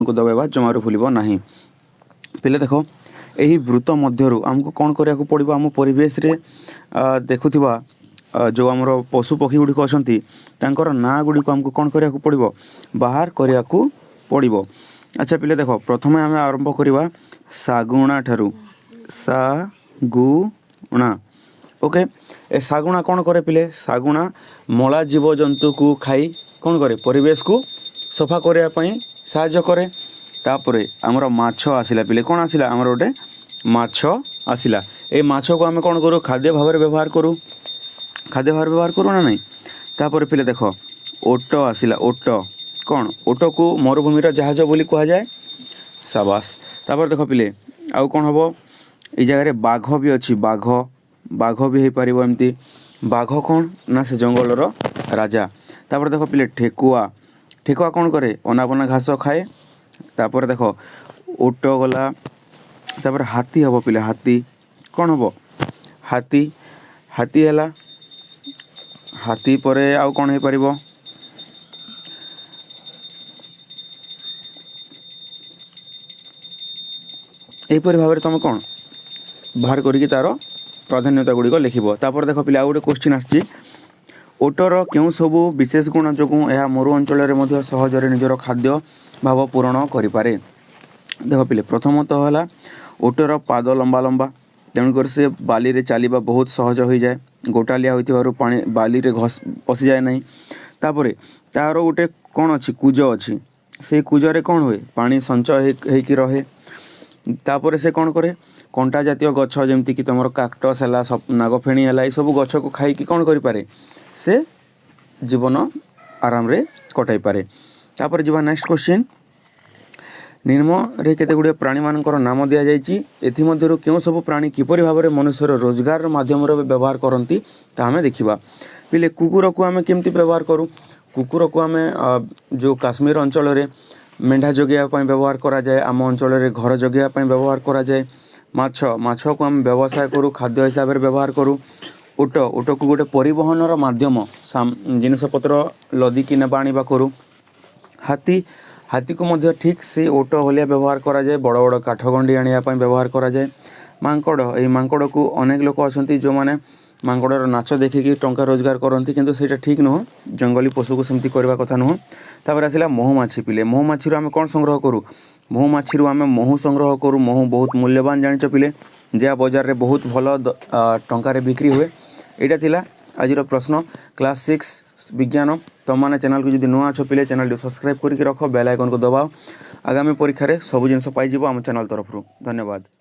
को दबाइबा जमारू भूलिबो नाही। पिले देखो यही वृत्त मध्यरु हमको कौन करिया को पड़िबो आम परिवेश रे देखुथिबा जो आमर पशु पक्षी गुड़िक अच्छी तांकर ना गुड़िक आमको कौन करिया को पड़िबो बाहर करिया को पड़िबो। अच्छा पिले देखो प्रथमे आम आरंभ करवा सागुणा ठारू सागुणा। ओके ए सागुणा कौन करे पिले सागुणा मला जीव जंतु को खाई कौन करे परिवेश को सफा करने साहाय्य करे। तापरे आमर माछ आसिला पिले कौन आसिला आमर गोटे माछ आसिला ए माछ को आम कौन करूँ खाद्य भाव में व्यवहार करूँ खाद्य भाव व्यवहार करूँ ना नहीं। तापर पिले देख ओट आसिला ओट कौन ओट को मरुभूमिर जहाज बोली कह जाए साबास। तापर देख पिले आउ कौन हम ये जगह बाघ भी अच्छी बाघ भी हो पार एमती बाघ कौन ना से जंगलर राजा। तापर देख पिले ठेकुआ ठेकुआ कौन करे अनाबना घास खाए। तापर देख ओट गला तापर हाथी हम पिले हाथी कौन हम हाथी हाथी है हाथी परे आउ कौन हो पार यहीपरि भाव में तुम कौन बाहर करिकी तार प्राधान्यता गुड़िक लिखिब। तापर देख पिले आउ गोटे क्वेश्चन आछि ओटर क्यों सबू विशेष गुण जो यह मरु अंचल सहजरे निजर खाद्य भाव पूरण करें। देख पिले प्रथमतः है ओटर पाद लंबा लंबा तेणुक से बाली रे चलवा बहुत सहज हो जाए गोटालिया हो पानी बाली रे घस पशि जाए नहीं। तापर तार गोटे कौन अच्छी कुज अच्छी से कुजरे कौन हुए पानी संचय होकर रहे। तापर से कौन करे कंटा जातीय गछ जमती कि तुम काक्टस है नागफेणी है ये सब गछ को खाई कौन करे से जीवन आराम रे कटाई पारे। तापर जीवा नेक्स्ट क्वेश्चन निम्न रे केते गुड़े प्राणी मानकर नाम दि जाइए एथिमध्यरु क्यों सब प्राणी किपरि भाव में मनुष्यर रोजगार माध्यम व्यवहार करती आम देखा। पिले कुकुर को आम केमती व्यवहार करूँ कुकुर को आम जो काश्मीर अंचल रे मेढ़ा जगेवाई व्यवहार करा जाए आम अंचल घर जगेवाई व्यवहार करा जाए। माछ माछ को आम व्यवसाय करूँ खाद्य हिसाब से व्यवहार करूँ। ओट ओट को गोटे परिवहन माध्यम जिनपतर लदिकी नेबा आनिबा करूँ। हाथी हाथी को मध्य ठीक से ओट भलिया व्यवहार करा जाए बड़ बड़ काठगंडी आनिया व्यवहार करा जाए। मांकड़ यही मांकड़ को अनेक लोक अच्छा जो मैंने मांकड़र नाच देखिकी टंका रोजगार करती किंतु सेटा ठीक नुह जंगली पशु को सेमती करवा कथा नुह। तापर आसला महुमाछी पिले महुमाछी आम कौन संग्रह करूँ महुमाछी आम महू संग्रह करूँ महू बहुत मूल्यवान जानिच पिले जहाँ बजार रे बहुत भल टंकार बिक्री हुए। यहाँ थिला आजिर प्रश्न क्लास 6 विज्ञान तुम मैंने चैनल को जो नुआ पिले चैनल सब्सक्राइब करके रख बेल आइकन को दबाओ आगामी परीक्षा रे सब जिन पाइब आम चैनल तरफ। धन्यवाद।